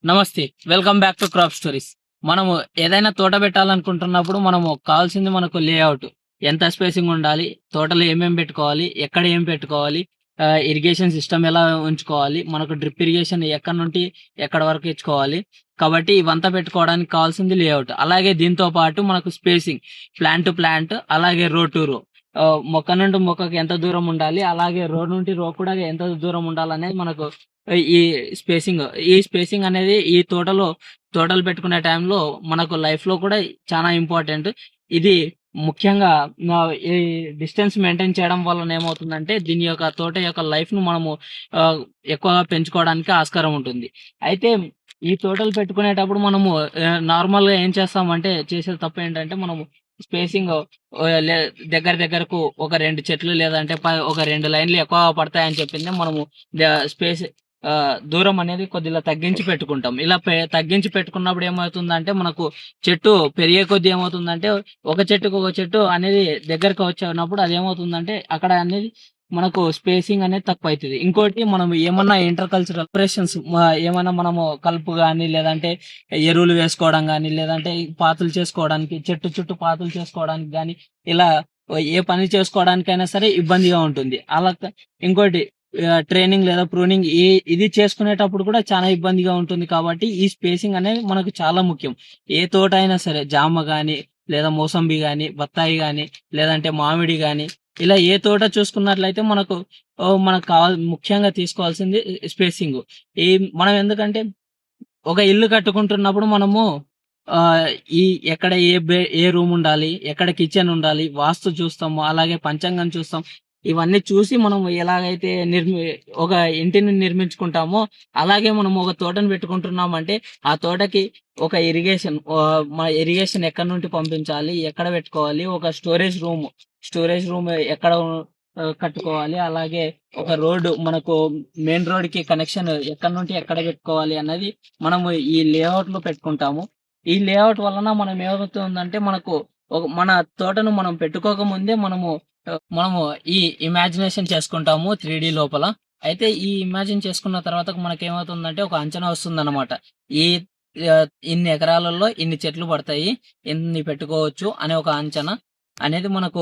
నమస్తే. Welcome back to crop stories. మనము ఏదైనా తోట పెట్టాలనుకుంటున్నప్పుడు మనము కావాల్సింది మనకు లేఅవుట్. ఎంత స్పేసింగ్ ఉండాలి? తోటలో ఏమేం పెట్టుకోవాలి? ఎక్కడ ఏం పెట్టుకోవాలి? ఇరిగేషన్ సిస్టమ్ ఎలా ఉంచుకోవాలి? మనకు డ్రిప్ ఇరిగేషన్ ఎక్కడి నుండి ఎక్కడి వరకు ఇచ్చుకోవాలి? కాబట్టి ఇవంతా పెట్టుకోవడానికి కావాల్సింది లేఅవుట్. అలాగే దీంతో పాటు మనకు స్పేసింగ్, ప్లాంట్ టు ప్లాంట్, అలాగే రో టు రో. మొక్క నుండి మొక్కకి ఎంత దూరం ఉండాలి? అలాగే రో నుండి రో కూడా ఎంత దూరం ఉండాలనేది మనకు ఈ స్పేసింగ్ అనేది ఈ తోటలు పెట్టుకునే టైంలో మనకు లైఫ్‌లో కూడా చాలా ఇంపార్టెంట్. ఇది ముఖ్యంగా ఈ డిస్టెన్స్ మెయింటైన్ చేయడం వలన ఏమవుతుందంటే దీని యొక్క తోట యొక్క లైఫ్‌ను మనము ఎక్కువగా పెంచుకోవడానికి ఆస్కారం ఉంటుంది. అయితే ఈ తోటలు పెట్టుకునేటప్పుడు మనము నార్మల్‌గా ఏం చేస్తామంటే చేసే తప్పేంటంటే మనము స్పేసింగ్ లే దగ్గరకు ఒక 2 చెట్లు లేదంటే ఒక 2 లైన్‌లు ఎక్కువగా పడతాయని చెప్పిందే మనము స్పేస్ దూరం అనేది కొద్దిగా తగ్గించి పెట్టుకుంటాం. ఇలా తగ్గించి పెట్టుకున్నప్పుడు ఏమవుతుందంటే మనకు చెట్టు పెరిగే కొద్దీ ఏమవుతుందంటే ఒక చెట్టుకి ఒక చెట్టు అనేది దగ్గరకు వచ్చినప్పుడు అదేమవుతుందంటే అక్కడ అనేది మనకు స్పేసింగ్ అనేది తక్కువైతది. ఇంకోటి మనం ఏమన్నా ఇంటర్ కల్చరల్ ఆపరేషన్స్ ఏమన్నా మనము కలుపు గాని, లేదంటే ఎరువులు వేసుకోవడం గాని, లేదంటే పాతులు చేసుకోవడానికి చెట్టు చుట్టూ పాతులు చేసుకోవడానికి గాని, ఇలా ఏ పని చేసుకోవడానికైనా సరే ఇబ్బందిగా ఉంటుంది. ఇంకోటి ట్రైనింగ్ లేదా ప్రూనింగ్ ఇది చేసుకునేటప్పుడు కూడా చాలా ఇబ్బందిగా ఉంటుంది కాబట్టి ఈ స్పేసింగ్ అనేది మనకు చాలా ముఖ్యం. ఏ తోట అయినా సరే జామ గాని, లేదా మోసంబి గాని, బత్తాయి గాని, లేదంటే మామిడి గాని, ఇలా ఏ తోట చూసుకున్నట్లయితే మనకు ముఖ్యంగా తీసుకోవాల్సింది స్పేసింగు. ఈ మనం ఎందుకంటే ఒక ఇల్లు కట్టుకుంటున్నప్పుడు మనము ఆహ్, ఈ ఎక్కడ ఏ రూమ్ ఉండాలి, ఎక్కడ కిచెన్ ఉండాలి, వాస్తు చూస్తాము. అలాగే పంచాంగం చూస్తాం. ఇవన్నీ చూసి మనం ఎలాగైతే ఒక ఇంటిని నిర్మించుకుంటామో, అలాగే మనం ఒక తోటను పెట్టుకుంటున్నామంటే, ఆ తోటకి ఒక మన ఇరిగేషన్ ఎక్కడి నుండి పంపించాలి, ఎక్కడ పెట్టుకోవాలి, ఒక స్టోరేజ్ రూమ్ ఎక్కడ కట్టుకోవాలి, అలాగే ఒక రోడ్డు మనకు మెయిన్ రోడ్‌కి కనెక్షన్ ఎక్కడి నుండి ఎక్కడ పెట్టుకోవాలి అన్నది మనము ఈ లేఅవుట్‌లో పెట్టుకుంటాము. ఈ లేఅవుట్ వలన మనం ఏమవుతుందంటే మన తోటను మనం పెట్టుకోక ముందే మనము ఈ ఇమాజినేషన్ చేసుకుంటాము 3 లోపల. అయితే ఈ ఇమాజిన్ చేసుకున్న తర్వాత మనకేమవుతుందంటే ఒక అంచనా వస్తుందన్నమాట. ఈ ఇన్ని ఎకరాలలో ఇన్ని చెట్లు పడతాయి, ఇన్ని పెట్టుకోవచ్చు అనే ఒక అంచనా అనేది మనకు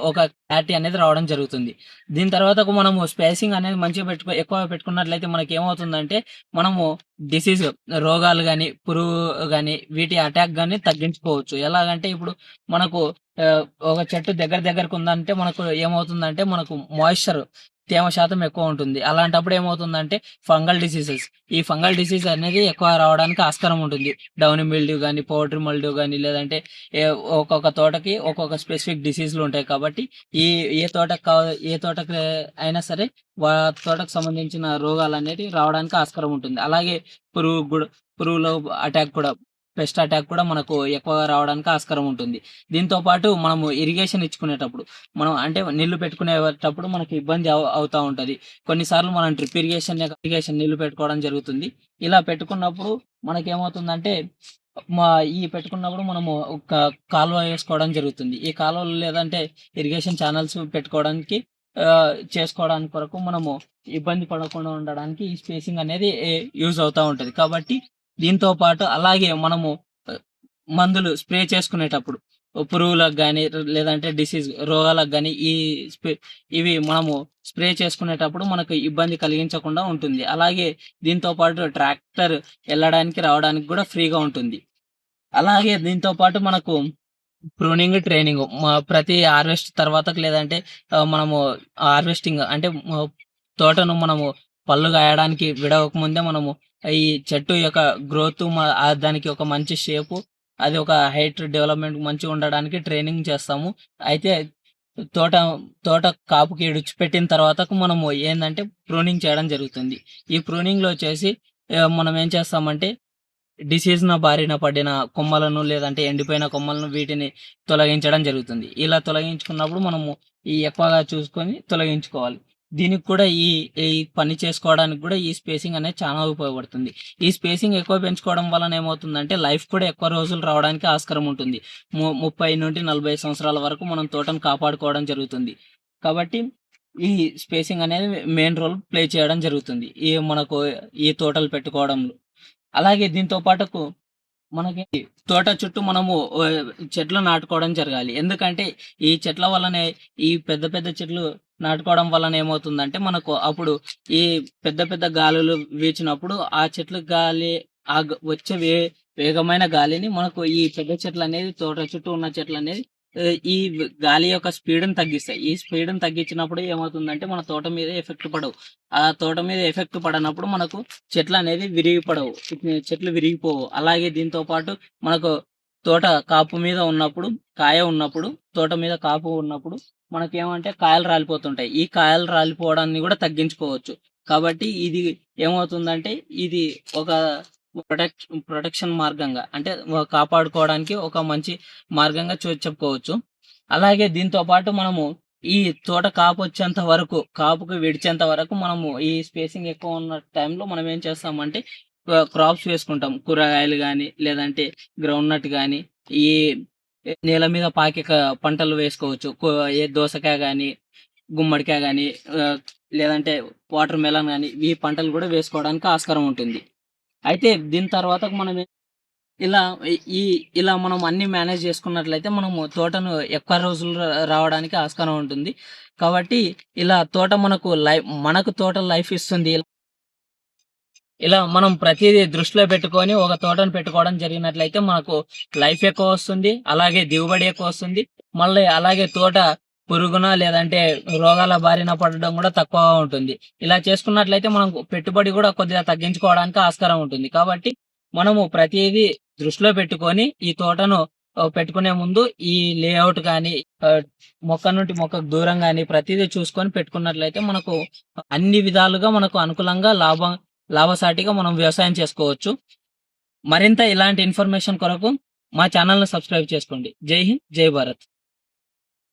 ఒక క్లారిటీ అనేది రావడం జరుగుతుంది. దీని తర్వాతకు మనము స్పేసింగ్ అనేది మంచిగా ఎక్కువగా పెట్టుకున్నట్లయితే మనకేమవుతుందంటే మనము డిసీజ్ రోగాలు గాని, పురుగు గాని వీటి అటాక్ గాని తగ్గించుకోవచ్చు. ఎలాగంటే ఇప్పుడు మనకు ఒక చెట్టు దగ్గరకుందంటే మనకు ఏమవుతుందంటే మనకు తేమ శాతం ఎక్కువ ఉంటుంది. అలాంటప్పుడు ఏమవుతుందంటే ఈ ఫంగల్ డిసీజ్ అనేది ఎక్కువ రావడానికి ఆస్కారం ఉంటుంది. డౌనీ మిల్డ్యూ గాని, పౌడరీ మిల్డ్యూ గాని, లేదంటే ఏ ఒక్కొక్క తోటకి ఒక్కొక్క స్పెసిఫిక్ డిసీజ్‌లు ఉంటాయి కాబట్టి ఈ ఏ తోటకి అయినా సరే తోటకు సంబంధించిన రోగాలనేటివి రావడానికి ఆస్కారం ఉంటుంది. అలాగే పురుగుల అటాక్ కూడా పెస్ట్ అటాక్ కూడా మనకు ఎక్కువగా రావడానికి ఆస్కారం ఉంటుంది. దీంతో పాటు మనము ఇరిగేషన్ ఇచ్చుకునేటప్పుడు మనం అంటే నీళ్లు పెట్టుకునేటప్పుడు మనకి ఇబ్బంది అవుతా ఉంటది. కొన్నిసార్లు మనం డ్రిప్ ఇరిగేషన్ నీళ్లు పెట్టుకోవడం జరుగుతుంది. ఇలా పెట్టుకున్నప్పుడు మనకేమవుతుందంటే మా ఈ పెట్టుకున్నప్పుడు మనము ఒక కాలువ వేసుకోవడం జరుగుతుంది. ఈ కాలువలు లేదంటే ఇరిగేషన్ ఛానల్స్ పెట్టుకోవడానికి చేసుకోవడానికి కొరకు మనము ఇబ్బంది పడకుండా ఉండడానికి ఈ స్పేసింగ్ అనేది యూజ్ అవుతా ఉంటది. కాబట్టి దీంతో పాటు అలాగే మనము ఆహ్, మందులు స్ప్రే చేసుకునేటప్పుడు పురుగులకు గాని, లేదంటే రోగాలకు గాని ఇవి మనము స్ప్రే చేసుకునేటప్పుడు మనకు ఇబ్బంది కలిగించకుండా ఉంటుంది. అలాగే దీంతో పాటు ట్రాక్టర్ ఎళ్ళడానికి, రావడానికి గూడా ఫ్రీగా ఉంటుంది. అలాగే దీంతో పాటు మనకు ప్రూనింగ్, ట్రైనింగ్ ప్రతి హార్వెస్ట్ తర్వాతకు లేదంటే మనము హార్వెస్టింగ్ అంటే తోటను మనము పళ్ళు గాయడానికి విడవక ముందే మనము ఈ చెట్టు యొక్క గ్రోత్ దానికి ఒక మంచి షేపు, అది ఒక హైట్ డెవలప్‌మెంట్ మంచిగా ఉండడానికి ట్రైనింగ్ చేస్తాము. అయితే తోట తోట కాపుకి ఇడిచిపెట్టిన తర్వాతకు మనము ఏందంటే ప్రూనింగ్ చేయడం జరుగుతుంది. ఈ ప్రూనింగ్‌లో వచ్చేసి మనం ఏం చేస్తామంటే బారిన పడిన కొమ్మలను లేదంటే ఎండిపోయిన కొమ్మలను వీటిని తొలగించడం జరుగుతుంది. ఇలా తొలగించుకున్నప్పుడు మనము ఎక్కువగా చూసుకొని తొలగించుకోవాలి. దీనికి కూడా ఈ పని చేసుకోవడానికి కూడా ఈ స్పేసింగ్ అనేది చాలా ఉపయోగపడుతుంది. ఈ స్పేసింగ్ ఎక్కువ పెంచుకోవడం వలన ఏమవుతుందంటే లైఫ్ కూడా ఎక్కువ రోజులు రావడానికి ఆస్కారం ఉంటుంది. 30-40 సంవత్సరాల వరకు మనం తోటను కాపాడుకోవడం జరుగుతుంది. కాబట్టి ఈ స్పేసింగ్ అనేది మెయిన్ రోల్ ప్లే చేయడం జరుగుతుంది. మనకు ఈ తోటలు పెట్టుకోవడంలో. అలాగే దీంతో పాటుకు మనకి తోట చుట్టూ మనము చెట్లు నాటుకోవడం జరగాలి. ఎందుకంటే ఈ చెట్ల వల్లనే ఈ పెద్ద పెద్ద చెట్లు నాటుకోవడం వలన ఏమవుతుందంటే మనకు అప్పుడు ఈ పెద్ద పెద్ద గాలులు వీచినప్పుడు ఆ చెట్ల గాలి వచ్చే వేగమైన గాలిని మనకు ఈ పెద్ద చెట్లు అనేది తోట చుట్టూ ఉన్న చెట్లు అనేది ఈ గాలి యొక్క స్పీడ్‌ని తగ్గిస్తాయి. ఈ స్పీడ్‌ని తగ్గించినప్పుడు ఏమవుతుందంటే మన తోట మీద ఎఫెక్ట్ పడవు. ఆ తోట మీద ఎఫెక్ట్ పడనప్పుడు మనకు చెట్లనేది విరిగిపడవు. చెట్లు విరిగిపోవు. అలాగే దీంతో పాటు మనకు తోట కాపు మీద ఉన్నప్పుడు, కాయ ఉన్నప్పుడు, తోట మీద కాపు ఉన్నప్పుడు మనకేమంటే కాయలు రాలిపోతుంటాయి. ఈ కాయలు రాలిపోవడాన్ని కూడా తగ్గించుకోవచ్చు. కాబట్టి ఇది ఏమవుతుందంటే ఇది ఒక ప్రొటెక్షన్ మార్గంగా అంటే కాపాడుకోవడానికి ఒక మంచి మార్గంగా చెప్పుకోవచ్చు. అలాగే దీంతో పాటు మనము ఈ తోట కాపొచ్చేంత వరకు, కాపుకి విడిచేంత వరకు మనము ఈ స్పేసింగ్ ఎక్కువ ఉన్న టైంలో మనం ఏం చేస్తామంటే క్రాప్స్ వేసుకుంటాం. కూరగాయలు గాని, లేదంటే గ్రౌండ్ నట్ గాని, ఈ నేల మీద పాకే పంటలు వేసుకోవచ్చు. ఏ దోసకాయ గాని, గుమ్మడికాయ గాని, లేదంటే వాటర్ మెలన్ గాని, ఈ పంటలు కూడా వేసుకోవడానికి ఆస్కారం ఉంటుంది. అయితే దీని తర్వాత మనం ఇలా ఈ ఇలా మనం అన్ని మేనేజ్ చేసుకున్నట్లయితే మనము తోటను ఎక్కువ రోజులు రావడానికి ఆస్కారం ఉంటుంది. కాబట్టి ఇలా తోట మనకు తోట లైఫ్ ఇస్తుంది. ఇలా మనం ప్రతిదీ దృష్టిలో పెట్టుకొని ఒక తోటను పెట్టుకోవడం జరిగినట్లయితే మనకు లైఫ్ ఎక్కువ వస్తుంది. అలాగే దిగుబడి ఎక్కువ వస్తుంది. మళ్ళీ అలాగే తోట పురుగున లేదంటే రోగాల బారిన పడడం కూడా తక్కువగా ఉంటుంది. ఇలా చేసుకున్నట్లయితే మనం పెట్టుబడి కూడా కొద్దిగా తగ్గించుకోవడానికి ఆస్కారం ఉంటుంది. కాబట్టి మనము ప్రతిదీ దృష్టిలో పెట్టుకొని ఈ తోటను పెట్టుకునే ముందు ఈ లేఅవుట్ కానీ, మొక్క నుండి మొక్కకు దూరం కానీ ప్రతిదీ చూసుకొని పెట్టుకున్నట్లయితే మనకు అన్ని విధాలుగా మనకు అనుకూలంగా లాభసాటిగా మనం వ్యవసాయం చేసుకోవచ్చు. మరింత ఇలాంటి ఇన్ఫర్మేషన్ కొరకు మా ఛానల్‌ని సబ్స్క్రైబ్ చేసుకోండి. జై హింద్, జై భారత్.